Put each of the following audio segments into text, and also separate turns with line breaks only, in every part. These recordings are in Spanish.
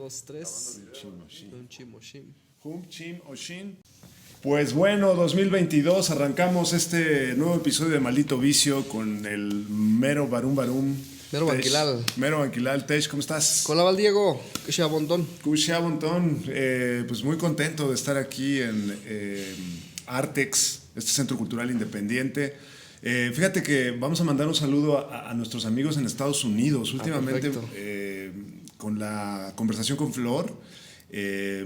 dos, tres.
Un
chim o shim.
Hum, chim o shin. Pues bueno, 2022, arrancamos este nuevo episodio de Maldito Vicio con el mero Barum Barum.
Mero Banquilal.
Mero Banquilal, Tesh, ¿cómo estás?
Hola, Diego. Que sea bontón.
Kusha Bontón, pues muy contento de estar aquí en Artex, este Centro Cultural Independiente. Fíjate que vamos a mandar un saludo a nuestros amigos en Estados Unidos. Últimamente, con la conversación con Flor,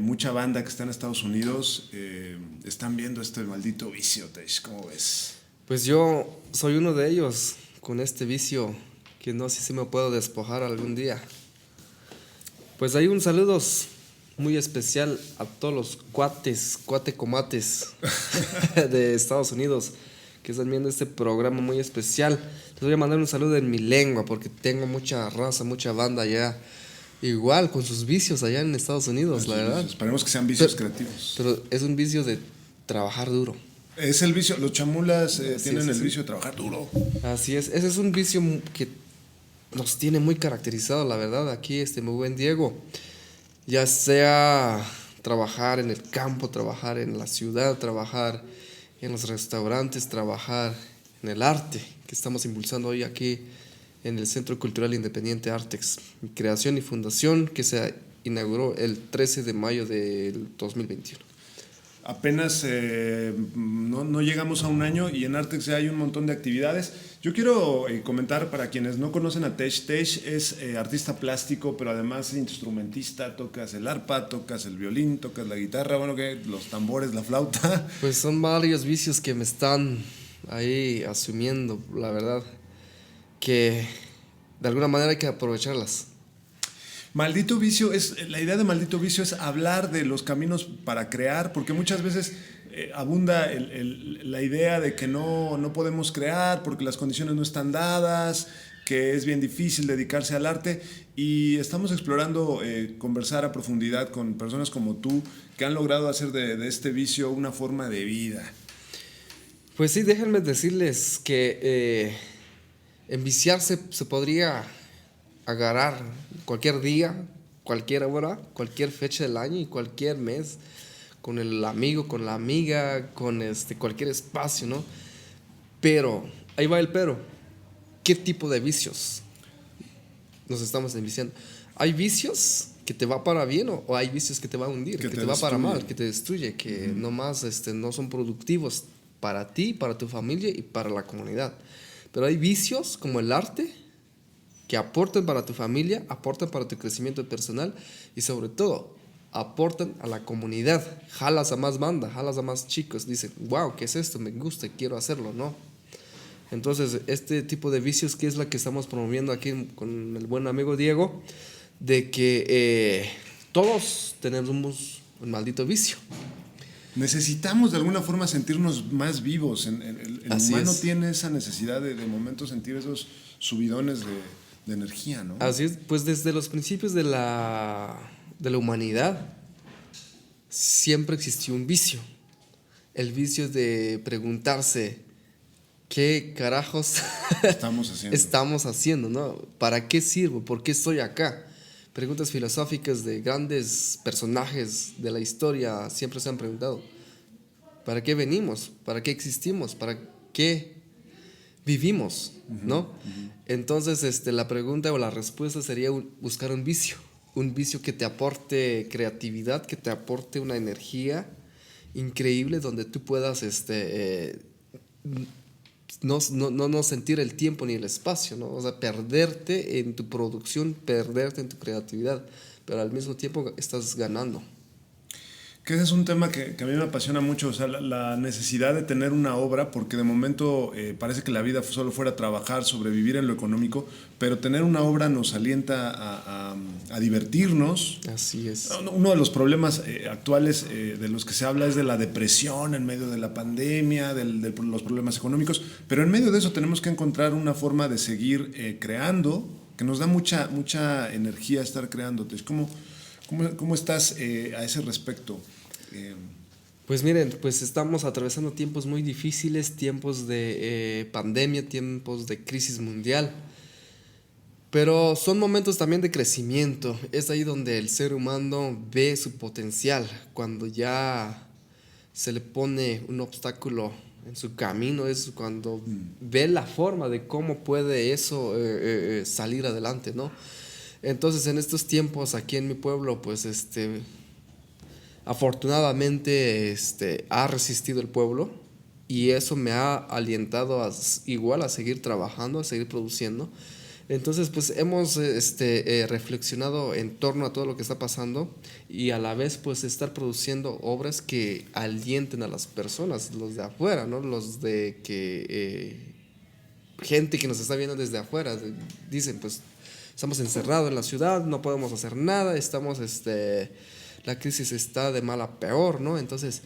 mucha banda que está en Estados Unidos están viendo este Maldito Vicio, Tesh. ¿Cómo ves?
Pues yo soy uno de ellos con este vicio que no sé si me puedo despojar algún día. Pues hay un saludo muy especial a todos los cuatecomates de Estados Unidos que están viendo este programa muy especial. Les voy a mandar un saludo en mi lengua porque tengo mucha raza, mucha banda allá. Igual, con sus vicios allá en Estados Unidos, la verdad.
Esperemos que sean vicios creativos.
Pero es un vicio de trabajar duro.
Es el vicio, los chamulas tienen el
sí.
vicio de trabajar duro.
Así es, ese es un vicio que nos tiene muy caracterizado, la verdad, aquí muy buen Diego. Ya sea trabajar en el campo, trabajar en la ciudad, trabajar en los restaurantes, trabajar en el arte que estamos impulsando hoy aquí en el Centro Cultural Independiente Artex, mi creación y fundación que se inauguró el 13 de mayo del 2021.
Apenas no llegamos a un año y en Artex ya hay un montón de actividades. Yo quiero comentar para quienes no conocen a Tesh. Tesh es artista plástico, pero además instrumentista. Tocas el arpa, tocas el violín, tocas la guitarra, bueno, que los tambores, la flauta.
Pues son varios vicios que me están ahí asumiendo, la verdad, que de alguna manera hay que aprovecharlas.
Maldito Vicio la idea de Maldito Vicio es hablar de los caminos para crear, porque muchas veces abunda la idea de que no podemos crear porque las condiciones no están dadas, que es bien difícil dedicarse al arte, y estamos explorando conversar a profundidad con personas como tú que han logrado hacer de este vicio una forma de vida.
Pues sí, déjenme decirles que enviciarse se podría agarrar cualquier día, cualquier hora, cualquier fecha del año y cualquier mes, con el amigo, con la amiga, con cualquier espacio, ¿no? Pero, ahí va el pero. ¿Qué tipo de vicios nos estamos enviciando? ¿Hay vicios que te va para bien o hay vicios que te va a hundir, que te va para mal, que te destruye, que nomás no son productivos para ti, para tu familia y para la comunidad? Pero hay vicios como el arte que aportan para tu familia, aportan para tu crecimiento personal y sobre todo aportan a la comunidad. Jalas a más banda, jalas a más chicos, dicen, wow, ¿qué es esto? Me gusta, quiero hacerlo, ¿no? Entonces, este tipo de vicios que es la que estamos promoviendo aquí con el buen amigo Diego, de que todos tenemos un maldito vicio.
Necesitamos de alguna forma sentirnos más vivos. El humano tiene esa necesidad de momentos sentir esos subidones de energía, ¿no?
Así es, pues desde los principios de la humanidad siempre existió un vicio. El vicio de preguntarse qué carajos estamos haciendo, ¿no? ¿Para qué sirvo? ¿Por qué estoy acá? Preguntas filosóficas de grandes personajes de la historia siempre se han preguntado. ¿Para qué venimos? ¿Para qué existimos? ¿Para qué vivimos? ¿No? Entonces, la pregunta o la respuesta sería buscar un vicio que te aporte creatividad, que te aporte una energía increíble donde tú puedas no sentir el tiempo ni el espacio, ¿no? O sea, perderte en tu producción, perderte en tu creatividad, pero al mismo tiempo estás ganando.
Que ese es un tema que a mí me apasiona mucho, o sea, la necesidad de tener una obra, porque de momento parece que la vida solo fuera trabajar, sobrevivir en lo económico, pero tener una obra nos alienta a divertirnos.
Así es.
Uno de los problemas actuales de los que se habla es de la depresión en medio de la pandemia, de los problemas económicos, pero en medio de eso tenemos que encontrar una forma de seguir creando, que nos da mucha energía estar creando. ¿Cómo estás a ese respecto?
Pues miren, pues estamos atravesando tiempos muy difíciles, tiempos de pandemia, tiempos de crisis mundial. Pero son momentos también de crecimiento. Es ahí donde el ser humano ve su potencial. Cuando ya se le pone un obstáculo en su camino, es cuando ve la forma de cómo puede eso salir adelante, ¿no? Entonces, en estos tiempos aquí en mi pueblo, pues afortunadamente ha resistido el pueblo y eso me ha alientado igual a seguir trabajando, a seguir produciendo. Entonces, pues hemos reflexionado en torno a todo lo que está pasando y a la vez pues estar produciendo obras que alienten a las personas, los de afuera, ¿no? Los de que gente que nos está viendo desde afuera dicen, pues estamos encerrados en la ciudad, no podemos hacer nada, estamos la crisis está de mal a peor, ¿no? Entonces,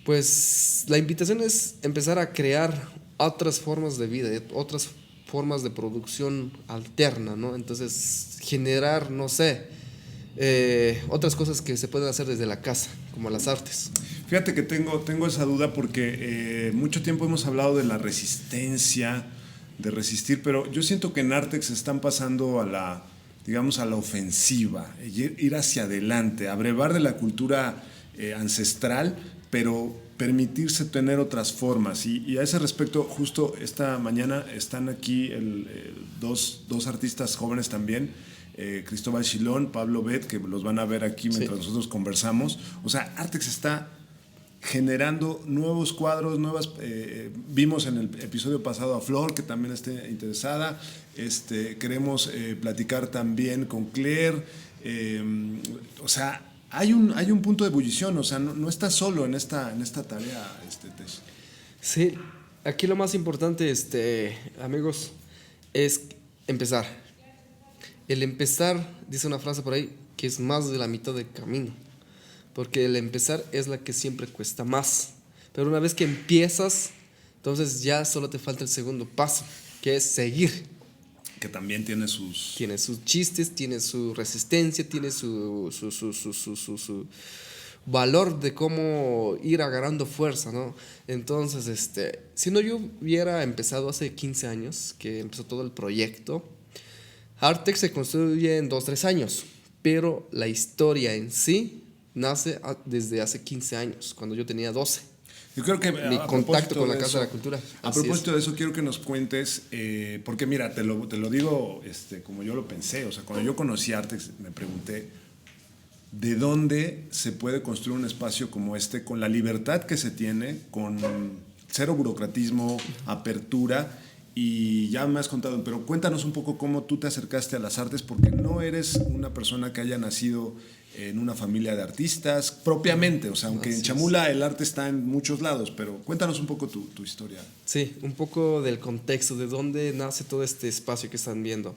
pues la invitación es empezar a crear otras formas de vida, otras formas de producción alterna, ¿no? Entonces, generar, no sé, otras cosas que se pueden hacer desde la casa, como las artes.
Fíjate que tengo esa duda porque mucho tiempo hemos hablado de la resistencia, de resistir, pero yo siento que en Artex están pasando a la, digamos, a la ofensiva, ir hacia adelante, abrevar de la cultura ancestral, pero permitirse tener otras formas. Y a ese respecto, justo esta mañana están aquí dos artistas jóvenes también, Cristóbal Chilón, Pablo Bet, que los van a ver aquí mientras nosotros conversamos. O sea, Artex está generando nuevos cuadros, vimos en el episodio pasado a Flor, que también esté interesada. Queremos platicar también con Claire. O sea, hay un punto de ebullición, o sea, no estás solo en esta tarea, Tess.
Sí, aquí lo más importante, amigos, es empezar. El empezar, dice una frase por ahí, que es más de la mitad del camino. Porque el empezar es la que siempre cuesta más. Pero una vez que empiezas, entonces ya solo te falta el segundo paso, que es seguir.
Que también tiene sus...
Tiene sus chistes, tiene su resistencia, tiene su valor de cómo ir agarrando fuerza, ¿no? Entonces, si no yo hubiera empezado hace 15 años, que empezó todo el proyecto, Artex se construye en 2-3 años, pero la historia en sí nace desde hace 15 años, cuando yo tenía 12.
Yo creo que
mi contacto con la Casa de la Cultura.
A propósito de eso, quiero que nos cuentes, porque mira, te lo digo como yo lo pensé. O sea, cuando yo conocí Artex, me pregunté de dónde se puede construir un espacio como este, con la libertad que se tiene, con cero burocratismo, apertura. Y ya me has contado, pero cuéntanos un poco cómo tú te acercaste a las artes, porque no eres una persona que haya nacido en una familia de artistas propiamente, o sea, aunque en Chamula el arte está en muchos lados, pero cuéntanos un poco tu historia.
Sí, un poco del contexto, de dónde nace todo este espacio que están viendo.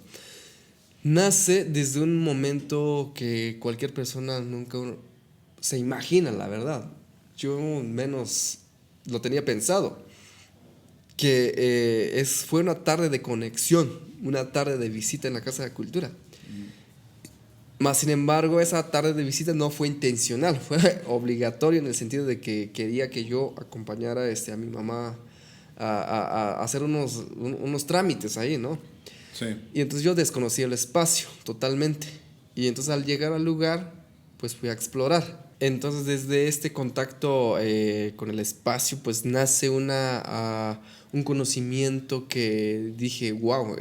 Nace desde un momento que cualquier persona nunca se imagina, la verdad. Yo menos lo tenía pensado. Que fue una tarde de conexión, una tarde de visita en la Casa de la Cultura. Más sin embargo, esa tarde de visita no fue intencional, fue obligatorio en el sentido de que quería que yo acompañara a mi mamá a hacer unos trámites ahí, ¿no?
Sí.
Y entonces yo desconocí el espacio totalmente. Y entonces al llegar al lugar, pues fui a explorar. Entonces desde este contacto con el espacio, pues nace un conocimiento que dije, wow,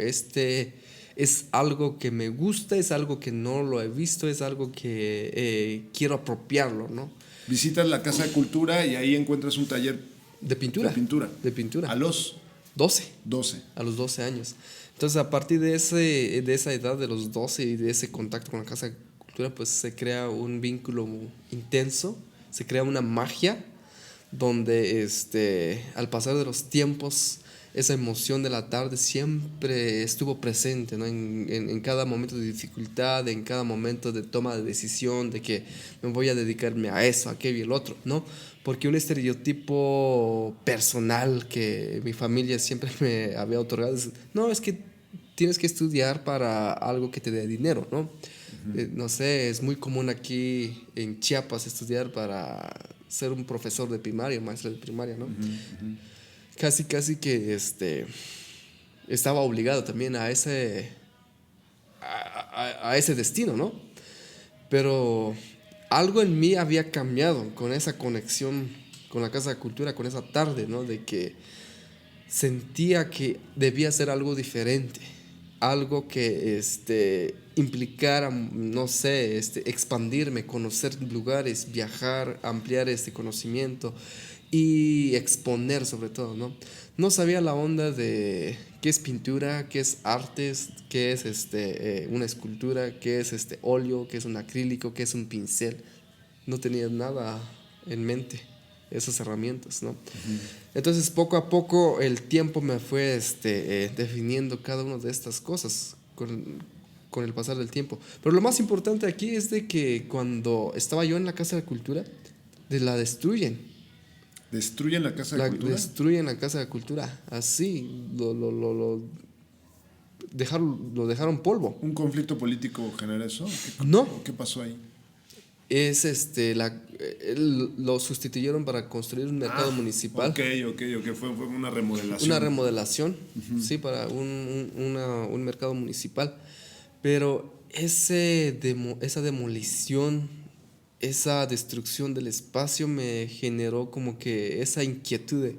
es algo que me gusta, es algo que no lo he visto, es algo que quiero apropiarlo, ¿no?
Visitas la Casa de Cultura y ahí encuentras un taller
de pintura.
De pintura. A los
12.
12.
A los 12 años. Entonces, a partir de esa edad de los 12 y de ese contacto con la Casa de Cultura, pues se crea un vínculo intenso, se crea una magia donde al pasar de los tiempos esa emoción de la tarde siempre estuvo presente, ¿no? En cada momento de dificultad, en cada momento de toma de decisión, de que me voy a dedicarme a eso, a aquello y el otro, ¿no? Porque un estereotipo personal que mi familia siempre me había otorgado es, no, es que tienes que estudiar para algo que te dé dinero, ¿no? No sé, es muy común aquí en Chiapas estudiar para ser un profesor de primaria, maestro de primaria, ¿no? Casi que estaba obligado también a ese a ese destino, ¿no? Pero algo en mí había cambiado con esa conexión con la Casa de Cultura, con esa tarde, ¿no? De que sentía que debía hacer algo diferente, algo que implicara, no sé, expandirme, conocer lugares, viajar, ampliar este conocimiento y exponer sobre todo, ¿no? No sabía la onda de qué es pintura, qué es artes, qué es una escultura, qué es óleo, qué es un acrílico, qué es un pincel. No tenía nada en mente, esas herramientas, ¿no? Entonces, poco a poco, el tiempo me fue definiendo cada una de estas cosas con el pasar del tiempo. Pero lo más importante aquí es de que cuando estaba yo en la Casa de Cultura, la destruyen.
¿Destruyen la Casa de Cultura?
Destruyen la Casa de Cultura. Así, lo dejaron polvo.
¿Un conflicto político genera eso?
No.
¿Qué pasó ahí?
Lo sustituyeron para construir un mercado municipal.
Ok, fue una remodelación.
Una remodelación, sí, para un mercado municipal. Pero esa demolición, esa destrucción del espacio me generó como que esa inquietud de,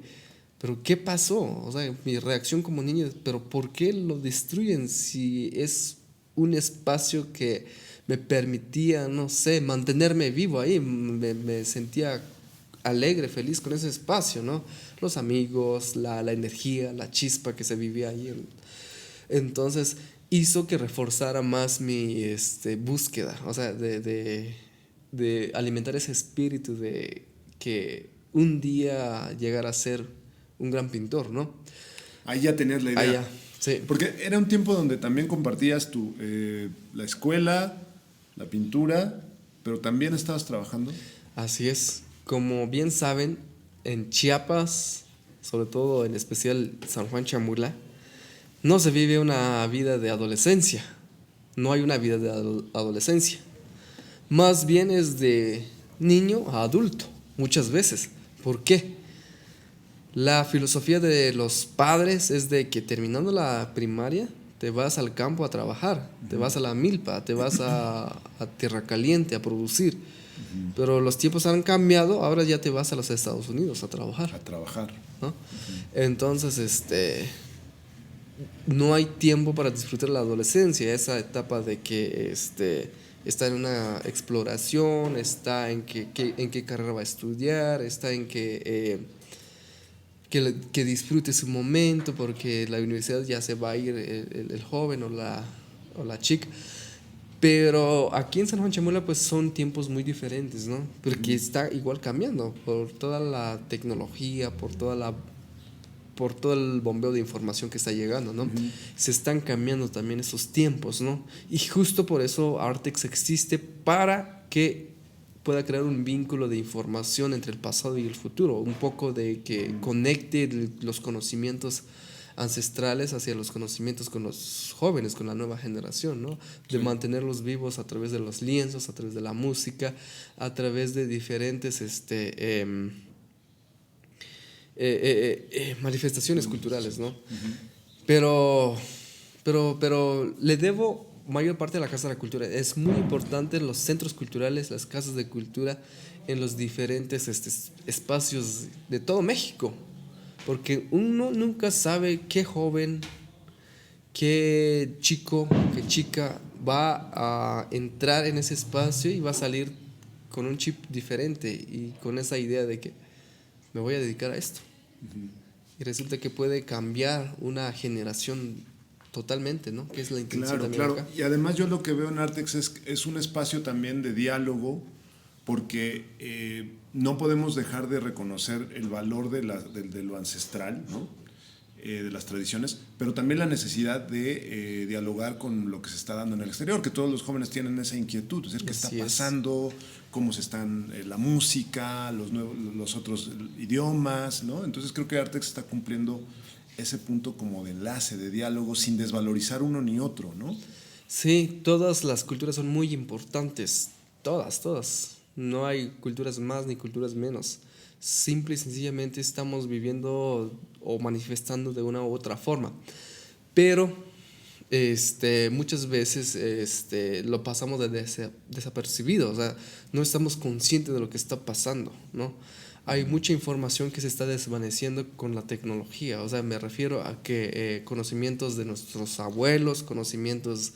¿pero qué pasó? O sea, mi reacción como niño, ¿pero por qué lo destruyen si es un espacio que me permitía, no sé, mantenerme vivo ahí? Me sentía alegre, feliz con ese espacio, ¿no? Los amigos, la energía, la chispa que se vivía ahí. Entonces hizo que reforzara más mi búsqueda, o sea, de alimentar ese espíritu de que un día llegara a ser un gran pintor, ¿no?
Ahí ya tenías la idea.
Ahí ya, sí.
Porque era un tiempo donde también compartías la escuela, la pintura, pero también estabas trabajando.
Así es. Como bien saben, en Chiapas, sobre todo en especial San Juan Chamula, no se vive una vida de adolescencia. No hay una vida de adolescencia. Más bien es de niño a adulto, muchas veces. ¿Por qué? La filosofía de los padres es de que terminando la primaria te vas al campo a trabajar, te vas a la milpa, te vas a tierra caliente a producir. Pero los tiempos han cambiado, ahora ya te vas a los Estados Unidos a trabajar.
A trabajar.
¿No? Entonces, no hay tiempo para disfrutar la adolescencia, esa etapa de que está en una exploración, está en qué carrera va a estudiar, está en que disfrute su momento, porque la universidad ya se va a ir el joven o la chica. Pero aquí en San Juan Chamula pues son tiempos muy diferentes, ¿no? Porque está igual cambiando por toda la tecnología, por todo el bombeo de información que está llegando, ¿no? Se están cambiando también esos tiempos, ¿no? Y justo por eso Artex existe, para que pueda crear un vínculo de información entre el pasado y el futuro, un poco de que conecte los conocimientos ancestrales hacia los conocimientos con los jóvenes, con la nueva generación, ¿no? De mantenerlos vivos a través de los lienzos, a través de la música, a través de diferentes manifestaciones culturales, ¿no? Pero le debo mayor parte de la Casa de la Cultura. Es muy importante en los centros culturales, las casas de cultura, en los diferentes espacios de todo México, porque uno nunca sabe qué joven, qué chico, qué chica va a entrar en ese espacio y va a salir con un chip diferente y con esa idea de que me voy a dedicar a esto. Y resulta que puede cambiar una generación totalmente, ¿no? Que es la intención también acá.
Y además yo lo que veo en Artex es un espacio también de diálogo, porque no podemos dejar de reconocer el valor de lo ancestral, ¿no? De las tradiciones, pero también la necesidad de dialogar con lo que se está dando en el exterior, que todos los jóvenes tienen esa inquietud, es decir, qué está pasando, cómo se están la música, los otros idiomas, ¿no? Entonces creo que Artex está cumpliendo ese punto como de enlace, de diálogo, sin desvalorizar uno ni otro, ¿no?
Sí, todas las culturas son muy importantes, todas. No hay culturas más ni culturas menos. Simple y sencillamente estamos viviendo o manifestando de una u otra forma. Pero muchas veces lo pasamos desapercibido, o sea, no estamos conscientes de lo que está pasando, ¿no? Hay mucha información que se está desvaneciendo con la tecnología, o sea, me refiero a que conocimientos de nuestros abuelos, conocimientos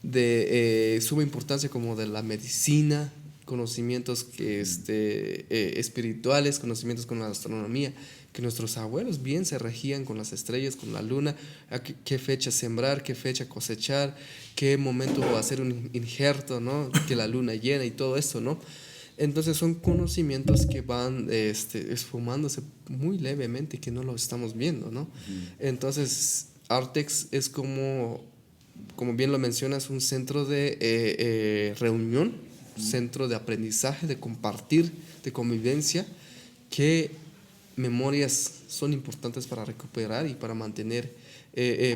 de suma importancia como de la medicina, conocimientos espirituales, conocimientos con la astronomía, que nuestros abuelos bien se regían con las estrellas, con la luna, a qué fecha sembrar, qué fecha cosechar, qué momento hacer un injerto, ¿no? Que la luna llena y todo eso, ¿no? Entonces son conocimientos que van esfumándose muy levemente, que no lo estamos viendo, ¿no? Entonces Artex es como bien lo mencionas, un centro de reunión, centro de aprendizaje, de compartir, de convivencia, que memorias son importantes para recuperar y para mantener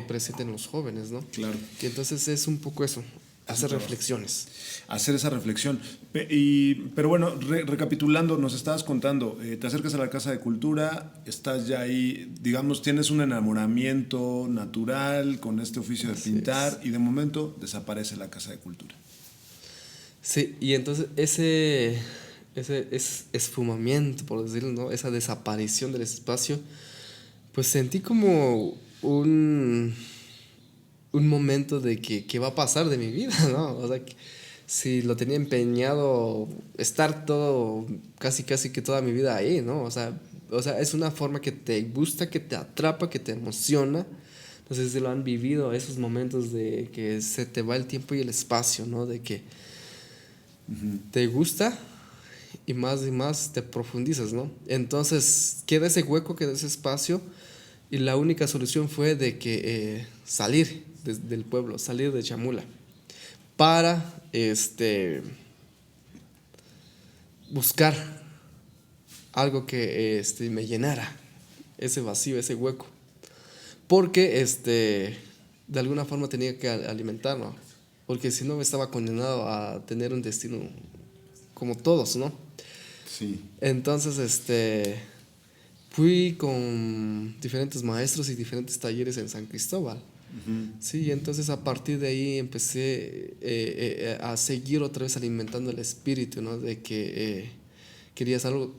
presente en los jóvenes, ¿no?
Claro.
Que entonces es un poco eso, hacer reflexiones.
Hacer esa reflexión. Pero bueno, recapitulando, nos estabas contando, te acercas a la Casa de Cultura, estás ya ahí, digamos, tienes un enamoramiento natural con este oficio de pintar y de momento desaparece la Casa de Cultura.
Sí, y entonces ese esfumamiento, por decirlo, ¿no? Esa desaparición del espacio, pues sentí como un momento de que qué va a pasar de mi vida, ¿no? O sea, si lo tenía empeñado estar todo, casi que toda mi vida ahí, ¿no? O sea, es una forma que te gusta, que te atrapa, que te emociona. No sé si lo han vivido, esos momentos de que se te va el tiempo y el espacio, ¿no? De que te gusta y más te profundizas, ¿no? Entonces queda ese hueco, queda ese espacio y la única solución fue de que salir del pueblo, salir de Chamula para buscar algo que me llenara ese vacío, ese hueco, porque de alguna forma tenía que alimentarlo, porque si no estaba condenado a tener un destino como todos, ¿no?
Sí.
Entonces fui con diferentes maestros y diferentes talleres en San Cristóbal. Sí, entonces a partir de ahí empecé a seguir otra vez alimentando el espíritu, ¿no? De que quería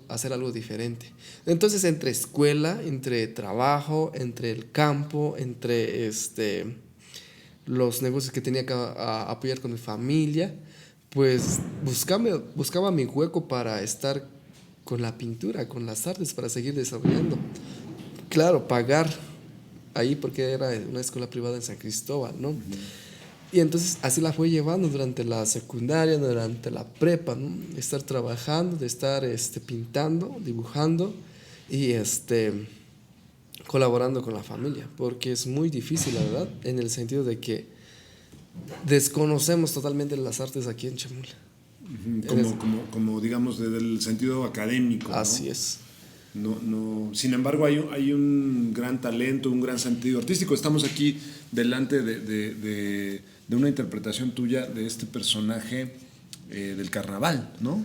hacer algo diferente. Entonces entre escuela, entre trabajo, entre el campo, entre los negocios que tenía que apoyar con mi familia, pues buscaba mi hueco para estar con la pintura, con las artes, para seguir desarrollando. Claro, pagar ahí porque era una escuela privada en San Cristóbal, ¿no? Y entonces así la fue llevando durante la secundaria, durante la prepa, ¿no? Estar trabajando, de estar pintando, dibujando y colaborando con la familia, porque es muy difícil, la verdad, en el sentido de que desconocemos totalmente las artes aquí en Chamula.
Como digamos, desde el sentido académico, ¿no?
Así es.
No. Sin embargo, hay un gran talento, un gran sentido artístico. Estamos aquí delante de una interpretación tuya de este personaje del carnaval, ¿no?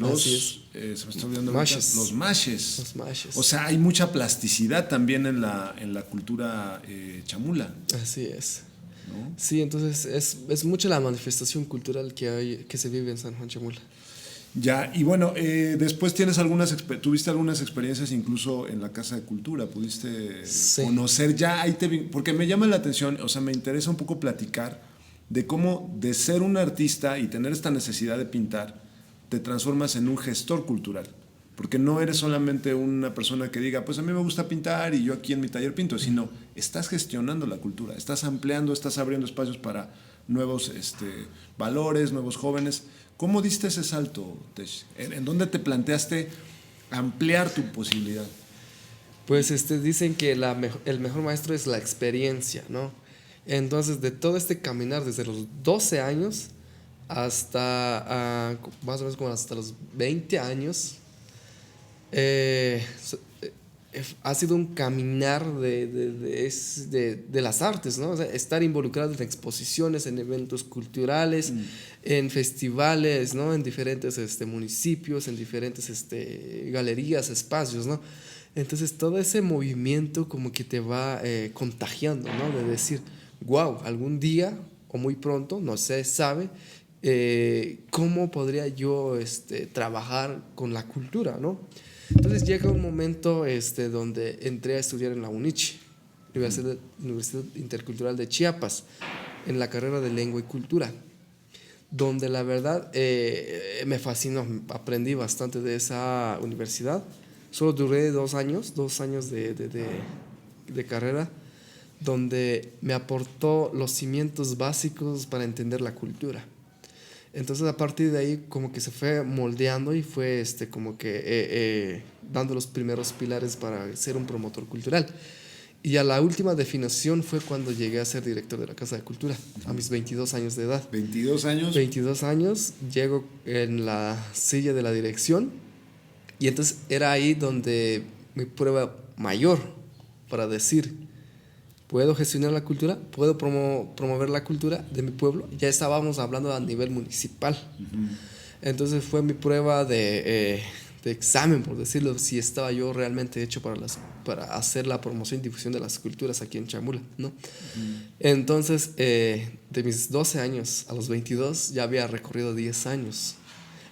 Así es.
Se me está olvidando
Mashes.
Los mashes.
Los mashes.
O sea, hay mucha plasticidad también en la cultura chamula.
Así es.
¿No?
Sí, entonces es mucha la manifestación cultural que se vive en San Juan Chamula.
Ya, y bueno, después tuviste algunas experiencias incluso en la Casa de Cultura, pudiste conocer ya, porque me llama la atención, o sea, me interesa un poco platicar de cómo de ser un artista y tener esta necesidad de pintar, te transformas en un gestor cultural, porque no eres solamente una persona que diga, pues a mí me gusta pintar y yo aquí en mi taller pinto, sino estás gestionando la cultura, estás ampliando, estás abriendo espacios para nuevos valores, nuevos jóvenes. ¿Cómo diste ese salto, Tesh? ¿En dónde te planteaste ampliar tu posibilidad?
Pues dicen que el mejor maestro es la experiencia, ¿no? Entonces, de todo este caminar desde los 12 años hasta más o menos como hasta los 20 años, ha sido un caminar de las artes, ¿no? O sea, estar involucrado en exposiciones, en eventos culturales, en festivales, ¿no? En diferentes municipios, en diferentes galerías, espacios, ¿no? Entonces todo ese movimiento como que te va contagiando, ¿no? De decir, wow, algún día o muy pronto, no se sabe, cómo podría yo trabajar con la cultura, ¿no? Entonces llega un momento donde entré a estudiar en la UNICHI, Universidad Intercultural de Chiapas, en la carrera de Lengua y Cultura, donde la verdad me fascinó, aprendí bastante de esa universidad. Solo duré 2 años, 2 años de carrera, donde me aportó los cimientos básicos para entender la cultura. Entonces a partir de ahí como que se fue moldeando y fue como que dando los primeros pilares para ser un promotor cultural. Y a la última definición fue cuando llegué a ser director de la Casa de Cultura, a mis 22 años de edad.
22 años.
22 años, llego en la silla de la dirección y entonces era ahí donde mi prueba mayor para decir, ¿puedo gestionar la cultura? ¿Puedo promover la cultura de mi pueblo? Ya estábamos hablando a nivel municipal. Entonces fue mi prueba de examen, por decirlo, si estaba yo realmente hecho para hacer la promoción y difusión de las culturas aquí en Chamula, ¿no? Entonces, de mis 12 años a los 22 ya había recorrido 10 años.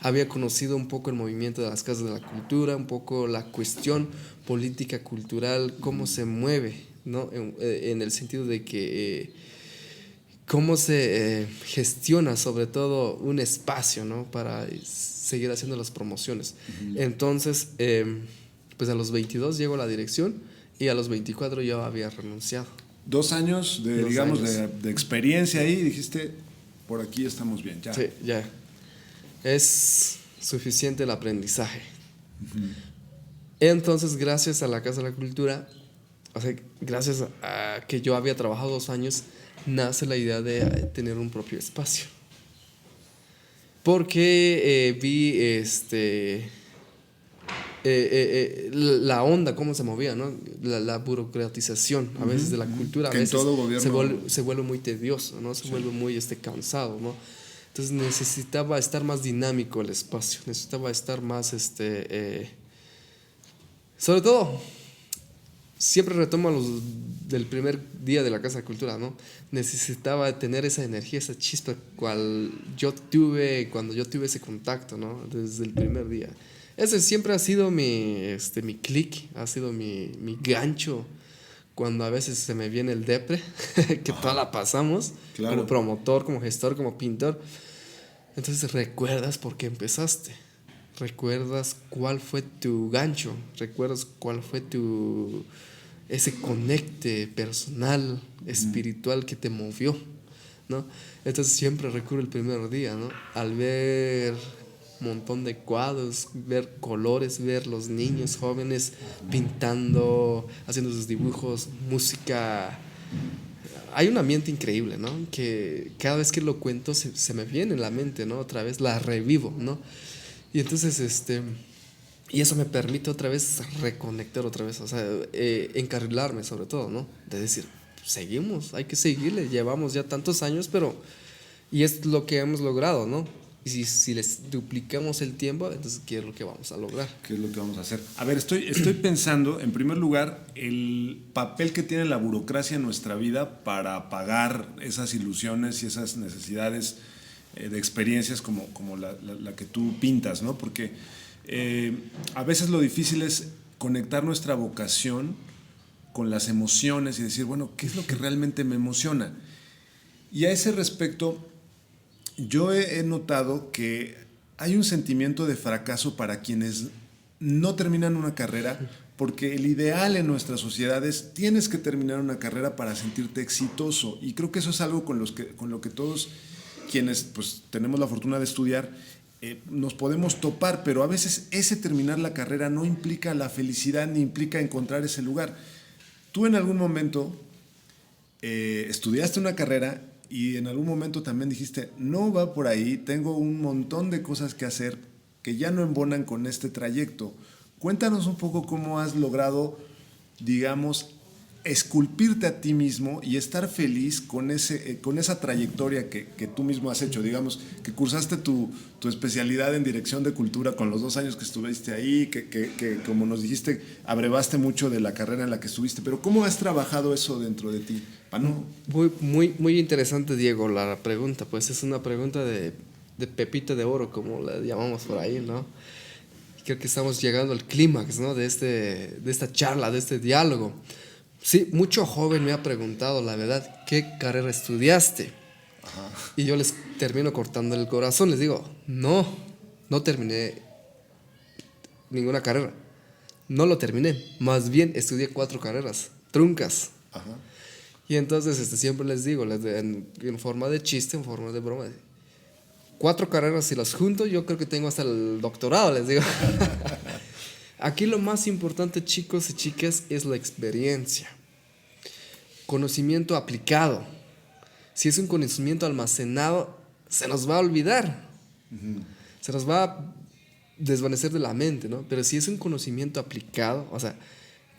Había conocido un poco el movimiento de las casas de la cultura, un poco la cuestión política, cultural, cómo se mueve, ¿no? En el sentido de que cómo se gestiona sobre todo un espacio, ¿no? Para seguir haciendo las promociones. Entonces, pues a los 22 llego a la dirección y a los 24 yo había renunciado.
2 años de,
2
digamos,
años.
de experiencia ahí y dijiste, por aquí estamos bien, ya.
Sí, ya. Es suficiente el aprendizaje. Entonces, gracias a la Casa de la Cultura, o sea, gracias a que yo había trabajado 2 años, nace la idea de tener un propio espacio. Porque vi la onda, cómo se movía, ¿no? La burocratización a veces de la cultura, a veces
todo gobierno
se vuelve muy tedioso, ¿no? Se vuelve muy cansado, ¿no? Entonces necesitaba estar más dinámico el espacio, necesitaba estar más, sobre todo, siempre retomo del primer día de la Casa de Cultura, ¿no? Necesitaba tener esa energía, esa chispa cual yo tuve cuando yo tuve ese contacto, ¿no? Desde el primer día. Ese siempre ha sido mi click, ha sido mi gancho cuando a veces se me viene el depre, que toda la pasamos, claro, como promotor, como gestor, como pintor. Entonces recuerdas por qué empezaste, recuerdas cuál fue tu gancho, recuerdas cuál fue ese conecte personal, espiritual que te movió, ¿no? Entonces siempre recurro el primer día, ¿no? Al ver un montón de cuadros, ver colores, ver los niños jóvenes pintando, haciendo sus dibujos, música. Hay un ambiente increíble, ¿no? Que cada vez que lo cuento se me viene en la mente, ¿no? Otra vez la revivo, ¿no? Y entonces, y eso me permite otra vez reconectar otra vez, o sea, encarrilarme sobre todo, ¿no? De decir, seguimos, hay que seguirle, llevamos ya tantos años, y es lo que hemos logrado, ¿no? Y si les duplicamos el tiempo, entonces, ¿qué es lo que vamos a lograr?
¿Qué es lo que vamos a hacer? A ver, estoy pensando, en primer lugar, el papel que tiene la burocracia en nuestra vida para pagar esas ilusiones y esas necesidades de experiencias como la que tú pintas, ¿no? Porque a veces lo difícil es conectar nuestra vocación con las emociones y decir, bueno, ¿qué es lo que realmente me emociona? Y a ese respecto, yo he notado que hay un sentimiento de fracaso para quienes no terminan una carrera, porque el ideal en nuestras sociedades tienes que terminar una carrera para sentirte exitoso, y creo que eso es algo con lo que todos quienes pues tenemos la fortuna de estudiar nos podemos topar, pero a veces ese terminar la carrera no implica la felicidad ni implica encontrar ese lugar. Tú en algún momento estudiaste una carrera y en algún momento también dijiste, no va por ahí, tengo un montón de cosas que hacer que ya no embonan con este trayecto. Cuéntanos un poco cómo has logrado, digamos, esculpirte a ti mismo y estar feliz con esa trayectoria que tú mismo has hecho. Digamos, que cursaste tu especialidad en dirección de cultura con los 2 años que estuviste ahí, que como nos dijiste, abrevaste mucho de la carrera en la que estuviste. Pero ¿cómo has trabajado eso dentro de ti?
Muy interesante, Diego, la pregunta. Pues es una pregunta de pepita de oro, como la llamamos por ahí, ¿no? Creo que estamos llegando al clímax, ¿no? de esta charla, de este diálogo. Sí, mucho joven me ha preguntado, la verdad, ¿qué carrera estudiaste? Ajá. Y yo les termino cortando el corazón, les digo, no terminé ninguna carrera. No lo terminé, más bien estudié 4 carreras, truncas. Ajá. Y entonces siempre les digo, en forma de chiste, en forma de broma, 4 carreras, si las junto, yo creo que tengo hasta el doctorado, les digo. Aquí lo más importante, chicos y chicas, es la experiencia. Conocimiento aplicado. Si es un conocimiento almacenado, se nos va a olvidar. Uh-huh. Se nos va a desvanecer de la mente, ¿no? Pero si es un conocimiento aplicado, o sea,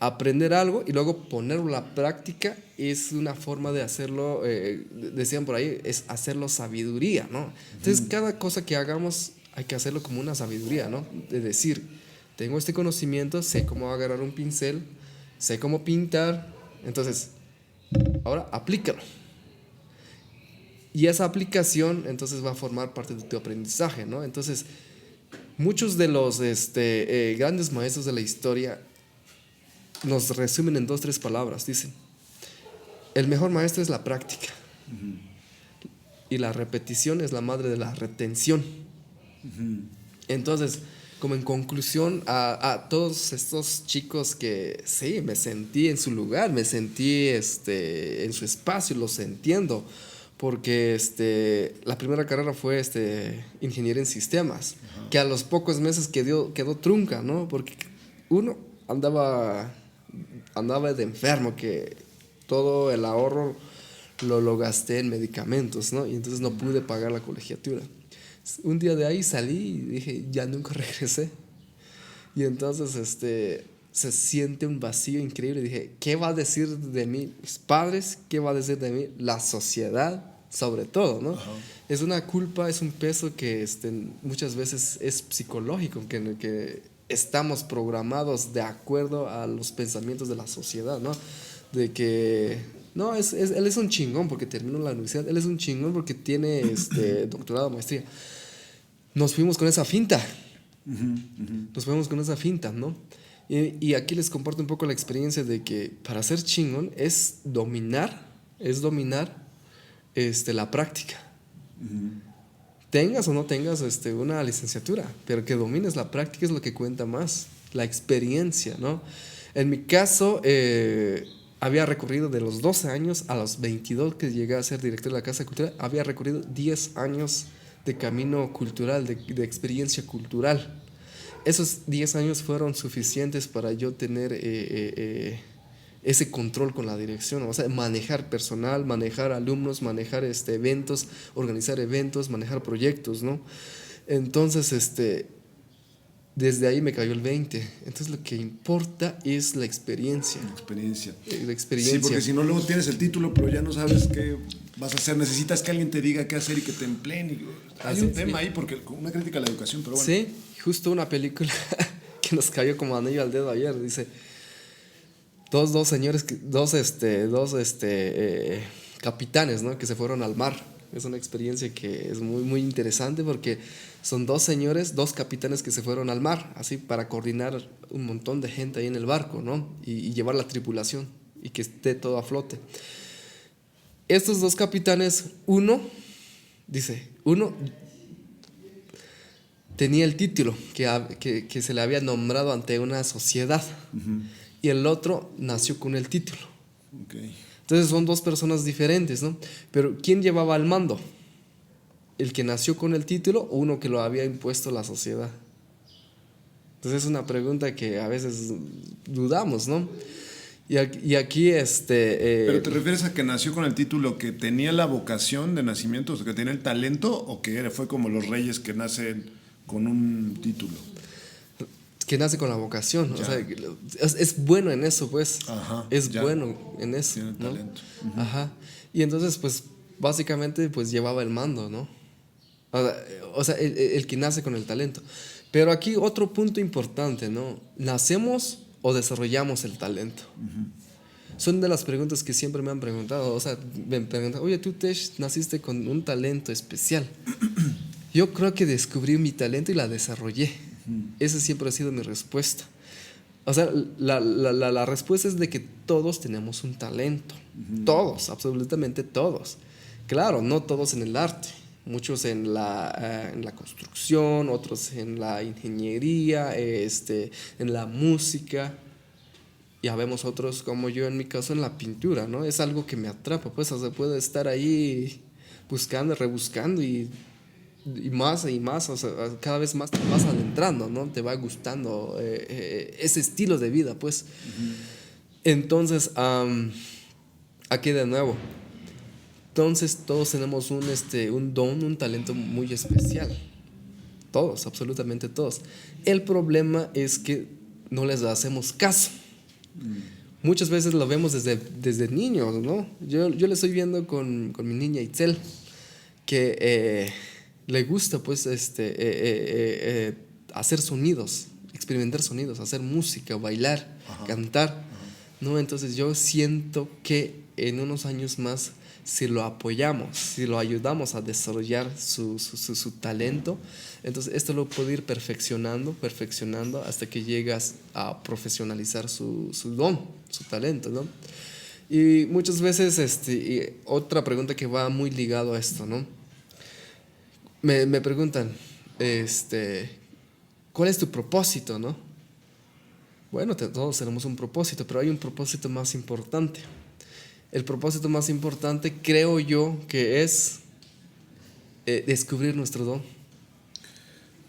aprender algo y luego ponerlo a la práctica es una forma de hacerlo, decían por ahí, es hacerlo sabiduría, ¿no? Entonces, cada cosa que hagamos hay que hacerlo como una sabiduría, ¿no? De decir, tengo este conocimiento, sé cómo agarrar un pincel, sé cómo pintar, entonces, ahora aplícalo. Y esa aplicación, entonces, va a formar parte de tu aprendizaje, ¿no? Entonces, muchos de los grandes maestros de la historia nos resumen en 2, 3 palabras. Dicen, el mejor maestro es la práctica. Uh-huh. Y la repetición es la madre de la retención. Uh-huh. Entonces, como en conclusión, a todos estos chicos que sí, me sentí en su lugar, me sentí en su espacio, los entiendo, porque la primera carrera fue ingeniería en sistemas, uh-huh. Que a los pocos meses quedó trunca, ¿no? Porque uno andaba de enfermo, que todo el ahorro lo gasté en medicamentos, ¿no? Y entonces no pude pagar la colegiatura. Un día de ahí salí y dije, ya nunca regresé. Y entonces se siente un vacío increíble. Dije, ¿qué va a decir de mí mis padres? ¿Qué va a decir de mí la sociedad? Sobre todo, ¿no? Uh-huh. Es una culpa, es un peso que muchas veces es psicológico, que estamos programados de acuerdo a los pensamientos de la sociedad, ¿no? De que, no, él es un chingón porque terminó la universidad, él es un chingón porque tiene doctorado, maestría. Nos fuimos con esa finta. Uh-huh, uh-huh. Nos fuimos con esa finta, ¿no? Y aquí les comparto un poco la experiencia de que para ser chingón es dominar la práctica. Uh-huh. Tengas o no tengas una licenciatura, pero que domines la práctica es lo que cuenta más, la experiencia, ¿no? En mi caso, había recorrido de los 12 años a los 22 que llegué a ser director de la Casa de Cultura, había recorrido 10 años de camino cultural, de experiencia cultural. Esos 10 años fueron suficientes para yo tener ese control con la dirección, o sea, manejar personal, manejar alumnos, manejar eventos, organizar eventos, manejar proyectos, ¿no? Entonces, desde ahí me cayó el 20. Entonces, lo que importa es la experiencia. La experiencia.
Sí, porque si no, luego tienes el título, pero ya no sabes qué vas a hacer. Necesitas que alguien te diga qué hacer y que te empleen. Hay un tema ahí, porque una crítica a la educación, pero bueno.
Sí, justo una película que nos cayó como anillo al dedo ayer, dice... Dos señores, capitanes, ¿no? Que se fueron al mar. Es una experiencia que es muy, muy interesante porque son 2 señores, 2 capitanes que se fueron al mar, así para coordinar un montón de gente ahí en el barco, ¿no? Y llevar la tripulación y que esté todo a flote. Estos 2 capitanes, uno tenía el título que se le había nombrado ante una sociedad. Uh-huh. Y el otro nació con el título. Okay. Entonces son 2 personas diferentes, ¿no? Pero ¿quién llevaba el mando? ¿El que nació con el título o uno que lo había impuesto la sociedad? Entonces es una pregunta que a veces dudamos, ¿no? Y aquí
¿Pero te refieres a que nació con el título, que tenía la vocación de nacimiento, o sea, que tenía el talento, o que fue como los reyes que nacen con un título?
que nace con la vocación,
Ya.
o sea, es bueno en eso, pues,
Ajá,
es
ya.
bueno en eso,
Tiene
¿no?
talento.
Ajá, y entonces, pues, básicamente, pues, llevaba el mando, ¿no? O sea, el que nace con el talento. Pero aquí otro punto importante, ¿no? ¿Nacemos o desarrollamos el talento? Son de las preguntas que siempre me han preguntado, o sea, me preguntan, oye, tú, Tesh, naciste con un talento especial. Yo creo que descubrí mi talento y la desarrollé. Esa siempre ha sido mi respuesta. O sea, la respuesta es de que todos tenemos un talento. Todos, absolutamente todos. Claro, no todos en el arte. Muchos en la construcción, otros en la ingeniería, en la música. Ya vemos otros, como yo en mi caso, en la pintura, ¿no? Es algo que me atrapa, pues, o sea, puedo estar ahí buscando, rebuscando y más, o sea, cada vez más te vas adentrando, ¿no? Te va gustando ese estilo de vida, pues. Entonces, aquí de nuevo. Entonces, todos tenemos un don, un talento muy especial. Todos, absolutamente todos. El problema es que no les hacemos caso. Muchas veces lo vemos desde niños, ¿no? Yo le estoy viendo con mi niña Itzel, que le gusta, pues, hacer sonidos, experimentar sonidos, hacer música, bailar, cantar, ¿no? Entonces yo siento que en unos años más, si lo apoyamos, si lo ayudamos a desarrollar su talento, entonces esto lo puede ir perfeccionando hasta que llegas a profesionalizar su don, su talento, ¿no? Y muchas veces, y otra pregunta que va muy ligado a esto, ¿no? Me preguntan, ¿cuál es tu propósito, no? Bueno, todos tenemos un propósito, pero hay un propósito más importante. El propósito más importante, creo yo, que es descubrir nuestro don.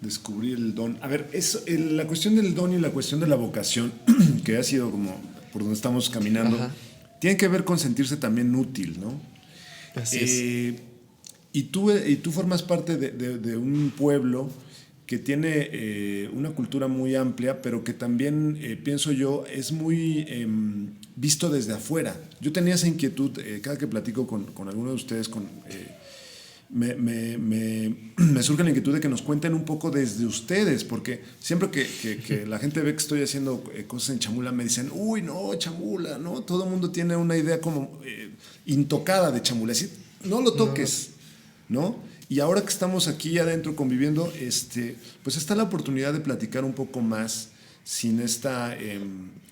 Descubrir el don. A ver, la cuestión del don y la cuestión de la vocación, que ha sido como por donde estamos caminando,
Ajá.
tiene que ver con sentirse también útil, ¿no?
Así es.
Y tú formas parte de un pueblo que tiene una cultura muy amplia, pero que también, pienso yo, es muy visto desde afuera. Yo tenía esa inquietud, cada que platico con alguno de ustedes, me surge la inquietud de que nos cuenten un poco desde ustedes, porque siempre que la gente ve que estoy haciendo cosas en Chamula, me dicen, uy, no, Chamula, ¿no? Todo el mundo tiene una idea como intocada de Chamula, así, no lo toques, ¿no? Y ahora que estamos aquí adentro conviviendo, pues está la oportunidad de platicar un poco más sin esta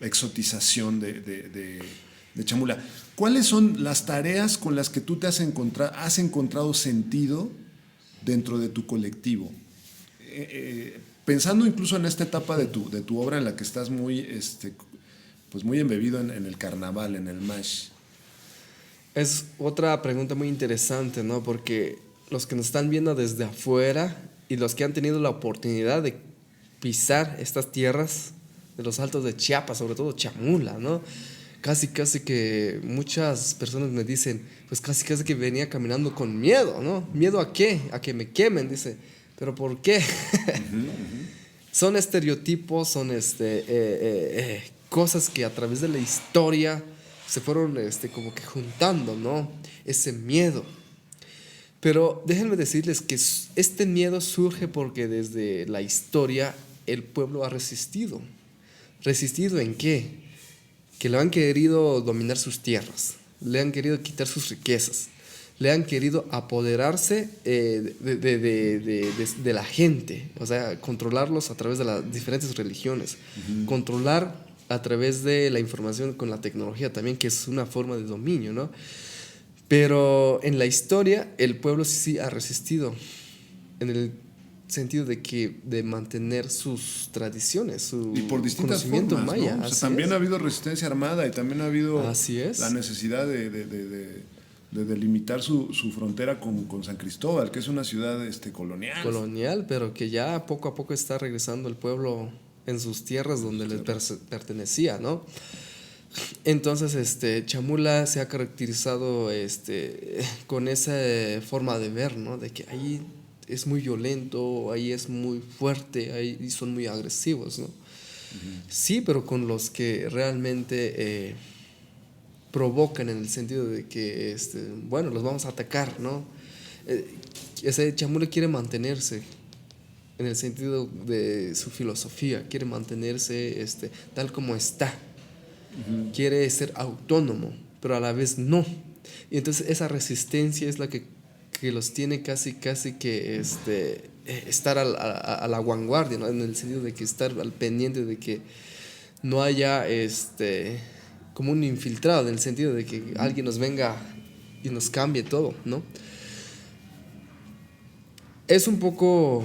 exotización de Chamula. ¿Cuáles son las tareas con las que tú has encontrado sentido dentro de tu colectivo? Pensando incluso en esta etapa de tu obra en la que estás pues muy embebido en el carnaval, en el mash.
Es otra pregunta muy interesante, ¿no? Porque los que nos están viendo desde afuera y los que han tenido la oportunidad de pisar estas tierras de los Altos de Chiapas, sobre todo Chamula, ¿no? Casi que muchas personas me dicen, pues casi que venía caminando con miedo, ¿no? ¿Miedo a qué? A que me quemen, dice. ¿Pero por qué? Son estereotipos, son cosas que a través de la historia se fueron como que juntando, ¿no? Ese miedo. Pero déjenme decirles que este miedo surge porque desde la historia el pueblo ha resistido. ¿Resistido en qué? Que le han querido dominar sus tierras, le han querido quitar sus riquezas, le han querido apoderarse de la gente, o sea, controlarlos a través de las diferentes religiones, controlar a través de la información con la tecnología también, que es una forma de dominio, ¿no? Pero en la historia el pueblo sí ha resistido, en el sentido de mantener sus tradiciones, su
y por distintas
conocimiento
formas,
maya.
¿no? O sea, también ha habido resistencia armada y también ha habido la necesidad de delimitar su frontera con San Cristóbal, que es una ciudad colonial.
Colonial, pero que ya poco a poco está regresando el pueblo en sus tierras donde les pertenecía, ¿no? Entonces, Chamula se ha caracterizado con esa forma de ver, ¿no? De que ahí es muy violento, ahí es muy fuerte, ahí son muy agresivos, ¿no? Sí, pero con los que realmente provocan, en el sentido de que, bueno, los vamos a atacar, ¿no? Ese Chamula quiere mantenerse, en el sentido de su filosofía, quiere mantenerse tal como está. Quiere ser autónomo, pero a la vez no. Y entonces esa resistencia es la que los tiene casi que estar a la vanguardia, ¿no? En el sentido de que estar al pendiente de que no haya como un infiltrado, en el sentido de que alguien nos venga y nos cambie todo, ¿no? Es un poco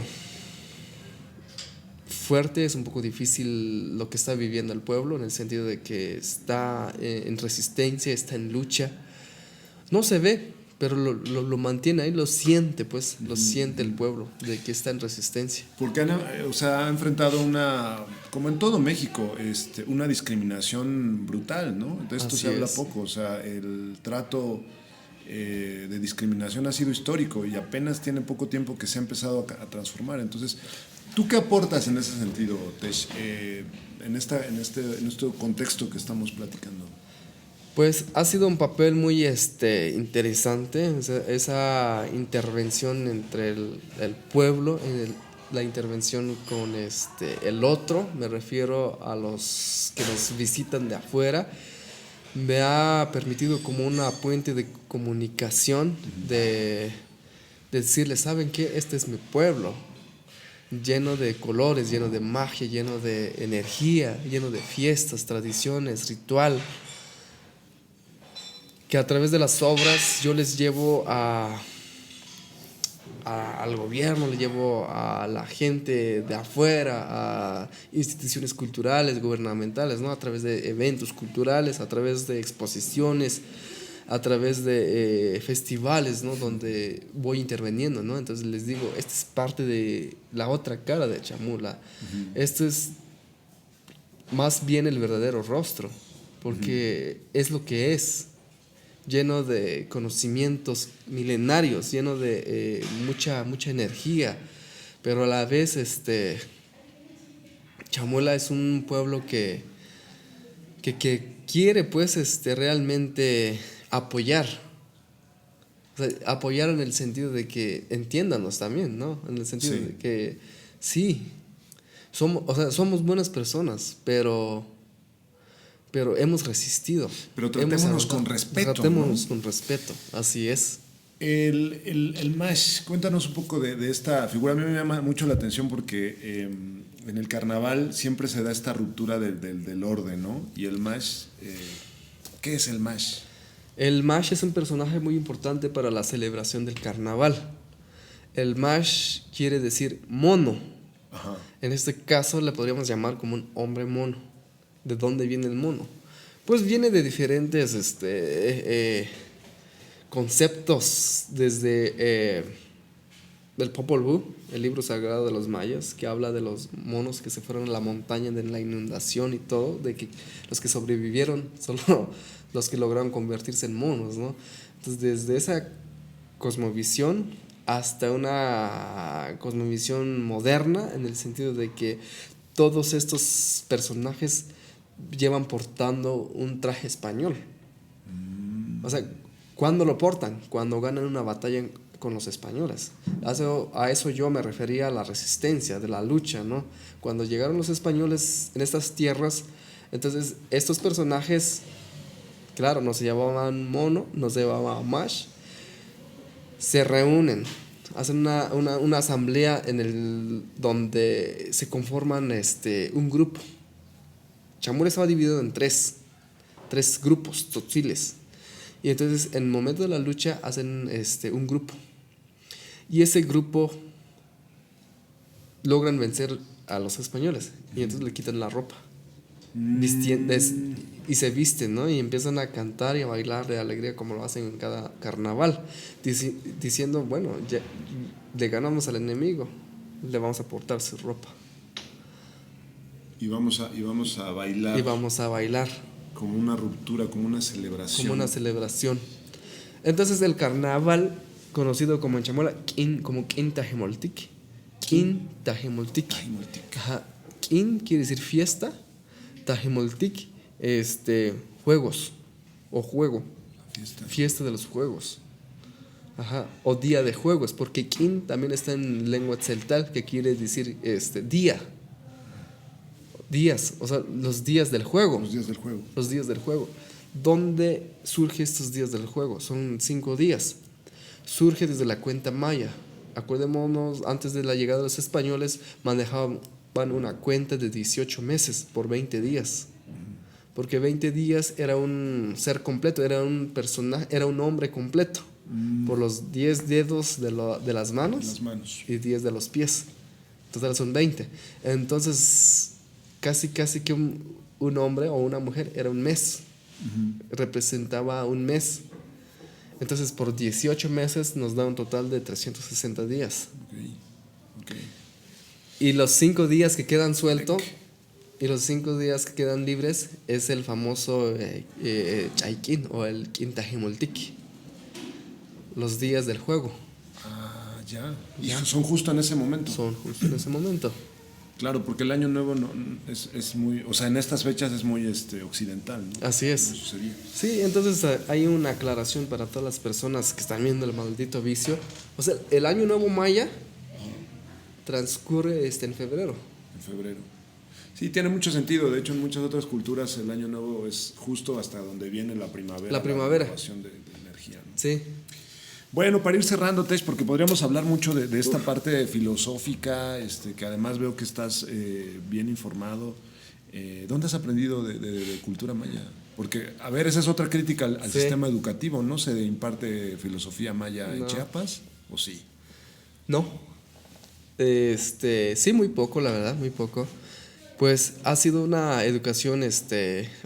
fuerte, es un poco difícil lo que está viviendo el pueblo, en el sentido de que está en resistencia, está en lucha. No se ve, pero lo mantiene ahí, lo siente, pues, lo siente el pueblo, de que está en resistencia.
Porque ha enfrentado como en todo México, una discriminación brutal, ¿no? De esto se habla poco, o sea, el trato de discriminación ha sido histórico y apenas tiene poco tiempo que se ha empezado a transformar. Entonces, ¿tú qué aportas en ese sentido, Tesh, en este contexto que estamos platicando?
Pues ha sido un papel muy interesante, esa intervención entre el pueblo, la intervención con el otro, me refiero a los que nos visitan de afuera. Me ha permitido como una puente de comunicación, de decirles, ¿saben qué? Este es mi pueblo, lleno de colores, lleno de magia, lleno de energía, lleno de fiestas, tradiciones, ritual, que a través de las obras yo les llevo al gobierno, le llevo a la gente de afuera, a instituciones culturales, gubernamentales, ¿no? A través de eventos culturales, a través de exposiciones, a través de festivales, ¿no? Donde voy interviniendo, ¿no? Entonces les digo, esta es parte de la otra cara de Chamula. Esto es más bien el verdadero rostro, porque es lo que es, lleno de conocimientos milenarios, lleno de mucha energía, pero a la vez Chamula es un pueblo que quiere pues realmente apoyar. O sea, apoyar en el sentido de que entiéndanos también, ¿no? En el sentido de que sí, somos buenas personas, pero hemos resistido.
Pero tratémonos con respeto.
Tratémonos, ¿no? Con respeto, así es.
El Mash, cuéntanos un poco de esta figura. A mí me llama mucho la atención porque en el carnaval siempre se da esta ruptura del orden, ¿no? Y el Mash, ¿qué es el Mash?
El Mash es un personaje muy importante para la celebración del carnaval. El Mash quiere decir mono. Ajá. En este caso le podríamos llamar como un hombre mono. ¿De dónde viene el mono? Pues viene de diferentes conceptos, desde el Popol Vuh, el libro sagrado de los mayas, que habla de los monos que se fueron a la montaña en la inundación y todo, de que los que sobrevivieron solo los que lograron convertirse en monos, ¿no? Entonces, desde esa cosmovisión hasta una cosmovisión moderna, en el sentido de que todos estos personajes llevan portando un traje español. O sea, ¿cuándo lo portan? Cuando ganan una batalla con los españoles. A eso yo me refería, a la resistencia, de la lucha, ¿no? Cuando llegaron los españoles en estas tierras, entonces estos personajes, claro, no se llamaban mono, no se llamaban mash, se reúnen, hacen una asamblea donde se conforman un grupo. Chamula estaba dividido en tres grupos tzotziles. Y entonces en el momento de la lucha hacen un grupo. Y ese grupo logran vencer a los españoles. Y entonces le quitan la ropa. Y se visten, ¿no? Y empiezan a cantar y a bailar de alegría como lo hacen en cada carnaval. Diciendo, bueno, ya le ganamos al enemigo, le vamos a portar su ropa.
Y vamos a bailar.
Y vamos a bailar.
Como una ruptura, como una celebración.
Como una celebración. Entonces el carnaval, conocido como en Chamula, como Quintajemoltic. Quintajemoltic.
Ajá.
Kin quiere decir fiesta, Tajimoltic, juegos o juego, fiesta de los juegos. Ajá, o día de juegos, porque Kin también está en lengua tzeltal, que quiere decir día, días, o sea, los días del juego.
Los días del juego.
Los días del juego. ¿Dónde surgen estos días del juego? Son 5 días. Surge desde la cuenta maya. Acordémonos, antes de la llegada de los españoles, manejaban una cuenta de 18 meses por 20 días. Porque 20 días era un ser completo, era un personaje, era un hombre completo. Por los 10 dedos de las manos y 10 de los pies. Total son 20. Entonces, casi que un hombre o una mujer era un mes. Representaba un mes. Entonces, por 18 meses nos da un total de 360 días.
Okay.
Y los 5 días que quedan sueltos y los 5 días que quedan libres es el famoso Chaikin o el Quintajimoltiki. Los días del juego.
Ah, ya. Y son justo en ese momento.
Son justo en ese momento.
Claro, porque el año nuevo no, es muy, o sea, en estas fechas es muy occidental, ¿no?
Así es.
No sucedía.
Sí, entonces hay una aclaración para todas las personas que están viendo el maldito vicio. O sea, el año nuevo maya transcurre en febrero.
En febrero. Sí, tiene mucho sentido. De hecho, en muchas otras culturas el año nuevo es justo hasta donde viene la primavera.
La primavera.
La renovación de energía, ¿no?
Sí.
Bueno, para ir cerrando, Tech, porque podríamos hablar mucho de esta parte filosófica, que además veo que estás bien informado. ¿Dónde has aprendido de cultura maya? Porque, a ver, esa es otra crítica al sistema educativo, ¿no? ¿Se imparte filosofía maya en Chiapas o sí?
No. Sí, muy poco, la verdad, muy poco. Pues ha sido una educación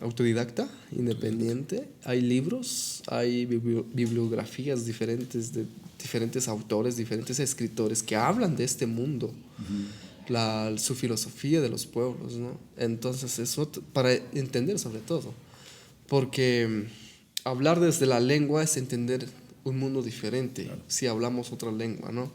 autodidacta, independiente. Hay libros, hay bibliografías diferentes de diferentes autores, diferentes escritores que hablan de este mundo, su filosofía de los pueblos, ¿no? Entonces, eso para entender sobre todo, porque hablar desde la lengua es entender un mundo diferente, claro. Si hablamos otra lengua, ¿no?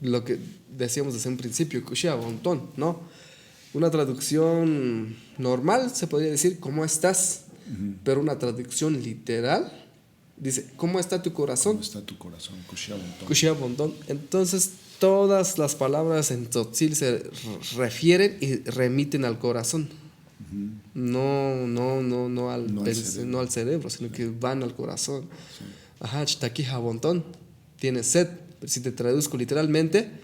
Lo que decíamos desde un principio, Kushia Bontón, ¿no? Una traducción normal se podría decir ¿cómo estás? Pero una traducción literal dice ¿cómo está tu corazón?
¿Cómo está tu corazón?
Kushia Bontón. Entonces todas las palabras en tzotzil se refieren y remiten al corazón. No al cerebro, sino que van al corazón. Sí. Ajá, chtaquija Bontón. Tienes sed. Si te traduzco literalmente,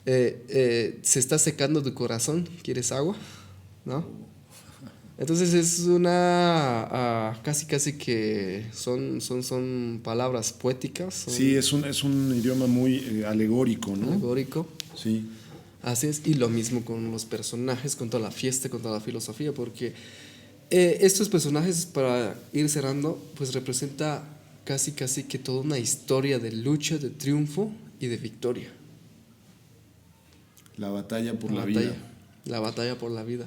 se está secando tu corazón, ¿quieres agua? ¿No? Entonces es una casi que son palabras poéticas.
Sí, es un idioma muy alegórico, ¿no?
Alegórico.
Sí.
Así es, y lo mismo con los personajes, con toda la fiesta, con toda la filosofía, porque estos personajes, para ir cerrando, pues representa casi que toda una historia de lucha, de triunfo y de victoria.
La batalla por la vida.
La batalla por la vida.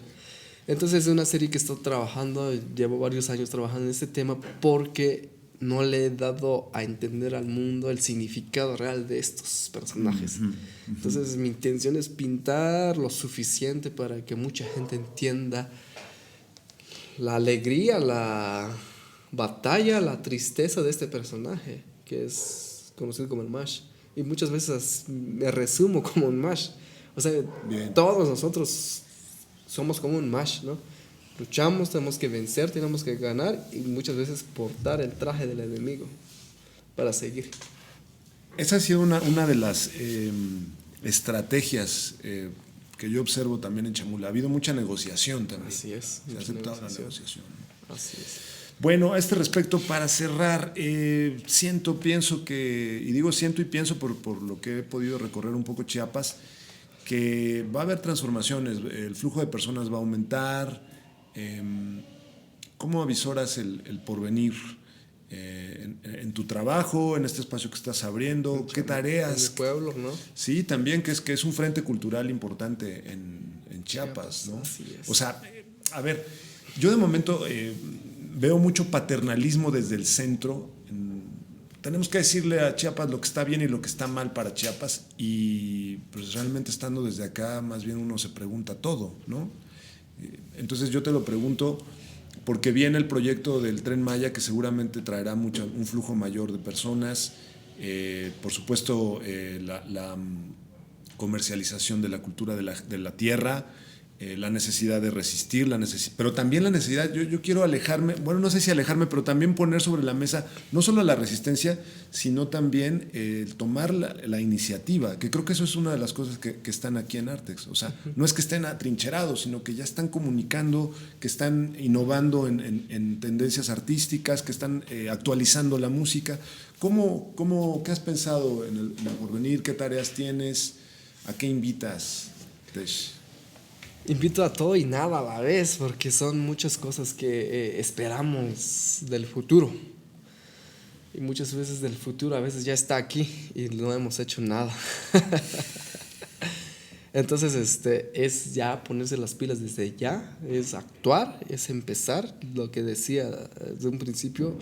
Entonces es una serie que estoy trabajando, llevo varios años trabajando en este tema porque no le he dado a entender al mundo el significado real de estos personajes. Entonces mi intención es pintar lo suficiente para que mucha gente entienda la alegría, la batalla, la tristeza de este personaje, que es conocido como el Mash. Y muchas veces me resumo como un Mash. O sea, bien. Todos nosotros somos como un Mash, ¿no? Luchamos, tenemos que vencer, tenemos que ganar y muchas veces portar el traje del enemigo para seguir.
Esa ha sido una de las estrategias que yo observo también en Chamula. Ha habido mucha negociación también.
Así es.
Se ha aceptado la negociación.
Así es.
Bueno, a este respecto, para cerrar, pienso que, y digo siento y pienso por lo que he podido recorrer un poco Chiapas, que va a haber transformaciones, el flujo de personas va a aumentar. ¿Cómo avisoras el porvenir en tu trabajo, en este espacio que estás abriendo? ¿Qué tareas?
En el pueblo, ¿no?
Sí, también que es un frente cultural importante en Chiapas, ¿no?
Así es.
O sea, a ver, yo de momento veo mucho paternalismo desde el centro. Tenemos que decirle a Chiapas lo que está bien y lo que está mal para Chiapas, y pues realmente estando desde acá más bien uno se pregunta todo, ¿no? Entonces yo te lo pregunto porque viene el proyecto del Tren Maya que seguramente traerá un flujo mayor de personas, por supuesto la comercialización de la cultura de la tierra, la necesidad de resistir, pero también la necesidad, yo quiero alejarme, bueno, no sé si alejarme, pero también poner sobre la mesa no solo la resistencia, sino también tomar la iniciativa, que creo que eso es una de las cosas que están aquí en Artex. O sea, no es que estén atrincherados, sino que ya están comunicando, que están innovando en tendencias artísticas, que están actualizando la música. ¿Qué has pensado en el porvenir? ¿Qué tareas tienes? ¿A qué invitas, Tesh?
Invito a todo y nada a la vez, porque son muchas cosas que esperamos del futuro. Y muchas veces del futuro a veces ya está aquí y no hemos hecho nada. Entonces es ya ponerse las pilas desde ya, es actuar, es empezar. Lo que decía desde un principio,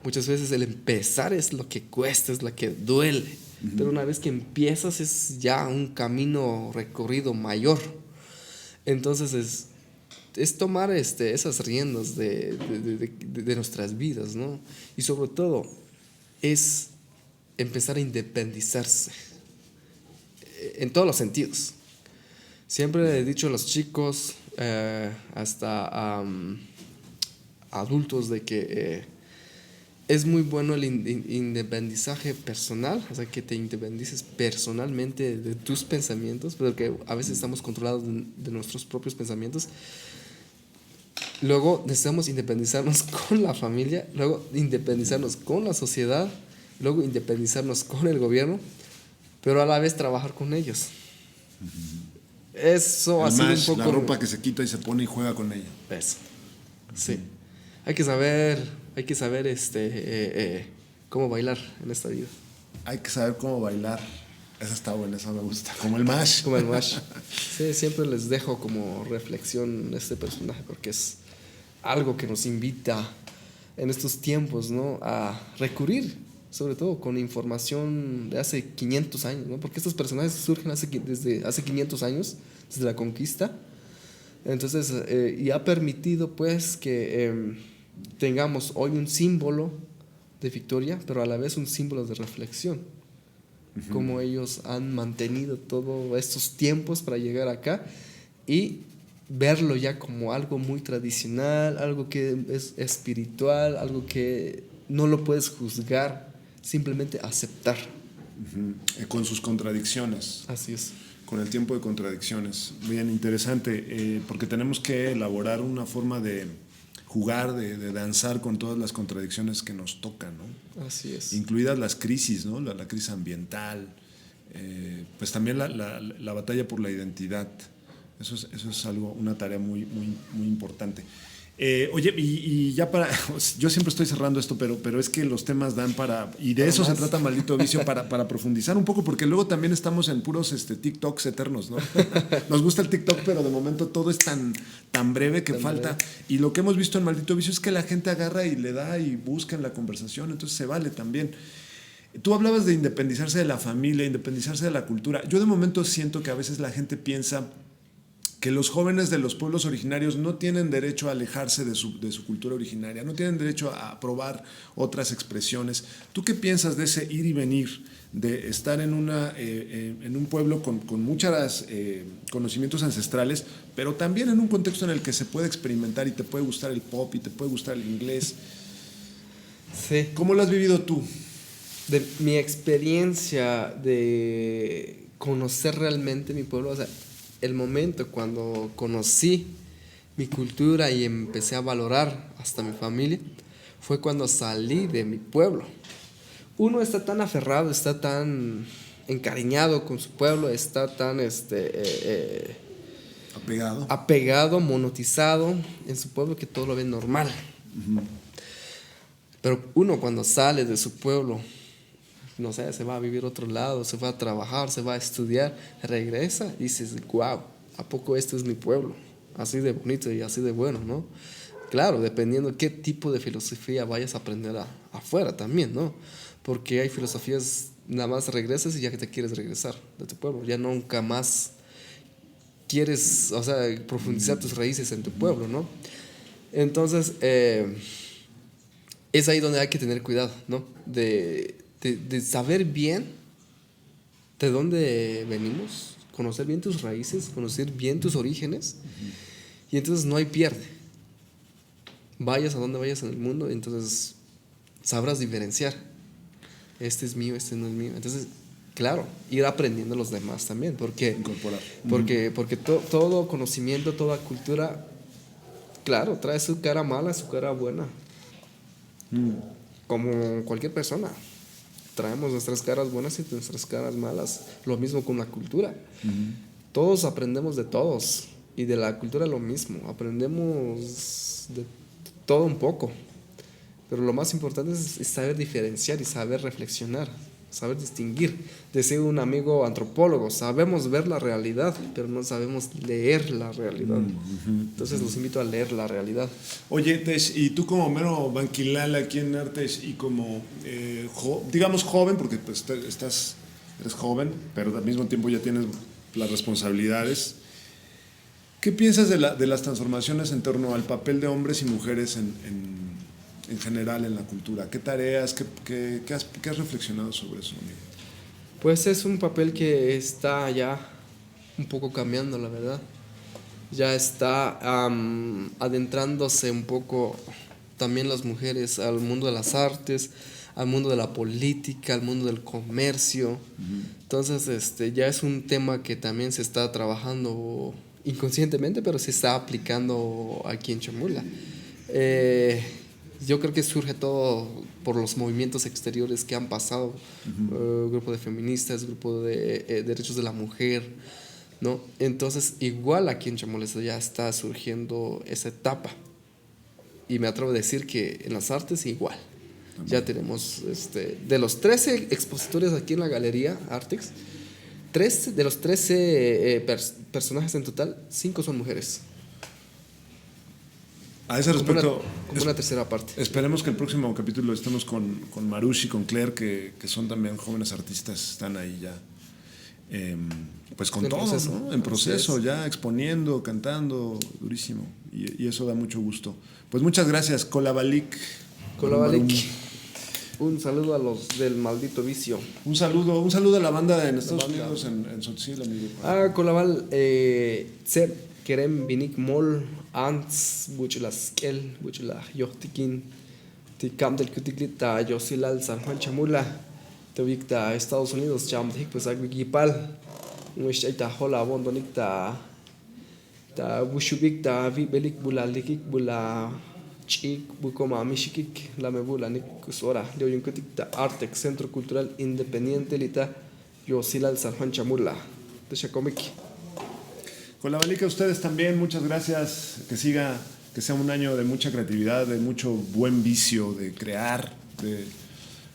muchas veces el empezar es lo que cuesta, es lo que duele. Pero una vez que empiezas es ya un camino recorrido mayor. Entonces es tomar esas riendas de nuestras vidas, ¿no? Y sobre todo es empezar a independizarse en todos los sentidos. Siempre he dicho a los chicos, hasta adultos, de que es muy bueno el independizaje personal, o sea, que te independices personalmente de tus pensamientos, pero que a veces estamos controlados de nuestros propios pensamientos. Luego necesitamos independizarnos con la familia, luego independizarnos con la sociedad, luego independizarnos con el gobierno, pero a la vez trabajar con ellos. Eso ha sido un poco...
La ropa que se quita y se pone y juega con ella.
Eso, sí. Hay que saber cómo bailar en esta vida.
Hay que saber cómo bailar. Esa está buena, esa me gusta. Como el Mash.
Como el Mash. Sí, siempre les dejo como reflexión este personaje, porque es algo que nos invita en estos tiempos, ¿no?, a recurrir, sobre todo con información de hace 500 años, ¿no? Porque estos personajes surgen desde hace 500 años, desde la conquista. Entonces, y ha permitido pues que tengamos hoy un símbolo de victoria, pero a la vez un símbolo de reflexión. Cómo ellos han mantenido todos estos tiempos para llegar acá y verlo ya como algo muy tradicional, algo que es espiritual, algo que no lo puedes juzgar, simplemente aceptar.
Con sus contradicciones.
Así es.
Con el tiempo de contradicciones. Bien interesante, porque tenemos que elaborar una forma de jugar, de danzar con todas las contradicciones que nos tocan, ¿no?
Así es.
Incluidas las crisis, ¿no? La crisis ambiental, pues también la batalla por la identidad. Eso es una tarea muy, muy, muy importante. Oye, y ya yo siempre estoy cerrando esto, pero es que los temas dan para, y de eso se trata Maldito Vicio, para profundizar un poco, porque luego también estamos en puros TikToks eternos, ¿no? Nos gusta el TikTok, pero de momento todo es tan breve que falta. Y lo que hemos visto en Maldito Vicio es que la gente agarra y le da y busca en la conversación, entonces se vale también. Tú hablabas de independizarse de la familia, independizarse de la cultura. Yo de momento siento que a veces la gente piensa que los jóvenes de los pueblos originarios no tienen derecho a alejarse de su cultura originaria, no tienen derecho a probar otras expresiones. ¿Tú qué piensas de ese ir y venir, de estar en un pueblo con muchos conocimientos ancestrales, pero también en un contexto en el que se puede experimentar y te puede gustar el pop y te puede gustar el inglés?
Sí.
¿Cómo lo has vivido tú?
De mi experiencia de conocer realmente mi pueblo, o sea, el momento cuando conocí mi cultura y empecé a valorar hasta mi familia, fue cuando salí de mi pueblo. Uno está tan aferrado, está tan encariñado con su pueblo, está tan apegado, monetizado en su pueblo, que todo lo ve normal. Pero uno cuando sale de su pueblo, no sé, se va a vivir a otro lado, se va a trabajar, se va a estudiar, regresa y dices, wow, ¿a poco este es mi pueblo? Así de bonito y así de bueno, ¿no? Claro, dependiendo qué tipo de filosofía vayas a aprender afuera también, ¿no? Porque hay filosofías, nada más regresas y ya que te quieres regresar de tu pueblo, ya nunca más quieres, o sea, profundizar tus raíces en tu pueblo, ¿no? Entonces, es ahí donde hay que tener cuidado, ¿no? De saber bien de dónde venimos, conocer bien tus raíces, conocer bien tus orígenes, y entonces no hay pierde. Vayas a donde vayas en el mundo, entonces sabrás diferenciar. Este es mío, este no es mío. Entonces, claro, ir aprendiendo los demás también, porque
Incorporar.
todo conocimiento, toda cultura, claro, trae su cara mala, su cara buena. Como cualquier persona. Traemos nuestras caras buenas y nuestras caras malas. Lo mismo con la cultura. Todos aprendemos de todos. Y de la cultura lo mismo. Aprendemos de todo un poco. Pero lo más importante es saber diferenciar y saber reflexionar. Saber distinguir. Decía un amigo antropólogo, sabemos ver la realidad, pero no sabemos leer la realidad. Entonces los invito a leer la realidad.
Oye, Tesh, y tú como mero banquilal aquí en Artes y como, digamos, joven, porque pues, eres joven, pero al mismo tiempo ya tienes las responsabilidades. ¿Qué piensas de las transformaciones en torno al papel de hombres y mujeres en general en la cultura? ¿Qué tareas, qué has reflexionado sobre eso, amigo?
Pues es un papel que está ya un poco cambiando, la verdad. Ya está adentrándose un poco también las mujeres al mundo de las artes, al mundo de la política, al mundo del comercio. Entonces, ya es un tema que también se está trabajando inconscientemente, pero se está aplicando aquí en Chamula. Yo creo que surge todo por los movimientos exteriores que han pasado, grupo de feministas, grupo de derechos de la mujer, ¿no? Entonces, igual aquí en Chamula ya está surgiendo esa etapa. Y me atrevo a decir que en las artes igual. Ya tenemos, de los 13 expositores aquí en la galería Artex, de los 13 personajes en total, 5 son mujeres.
A ese respecto,
como una tercera parte.
Esperemos que el próximo capítulo estemos con Marush y con Claire, que son también jóvenes artistas, están ahí ya, pues con todo, proceso, ¿no? En proceso, ya exponiendo, cantando, durísimo. Y eso da mucho gusto. Pues muchas gracias, Kolabalik.
Un saludo a los del maldito vicio.
Un saludo a la banda en Estados Unidos, en Sotzil, amigo.
Kolabal, ser Kerem Binik Mol, Ants, Buchulaskel, Buchulah, Yochtikin, Tikam del Kutiklita, Yosilal, San Juan Chamula, Tevicta, Estados Unidos, Chamdik, pues Aguigipal, Nueshaita Hola, Bondonicta, Ta Bushubicta, Vibelik Bulalikik, Bula. Chik, Bukoma, Mishikik, La Mebula, Nikusora, Leoyunkutikta, Artex, Centro Cultural Independiente, Lita, Yosilal, San Juan Chamula, de Chacomiki.
Con la Balica, ustedes también, muchas gracias. Que sea un año de mucha creatividad, de mucho buen vicio, de crear, de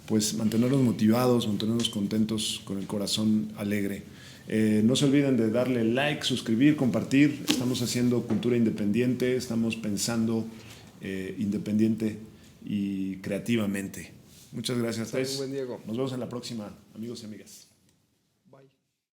pues mantenernos motivados, mantenernos contentos, con el corazón alegre. No se olviden de darle like, suscribir, compartir. Estamos haciendo cultura independiente, estamos pensando independiente y creativamente. Muchas gracias, Tess.
Buen Diego.
Nos vemos en la próxima, amigos y amigas.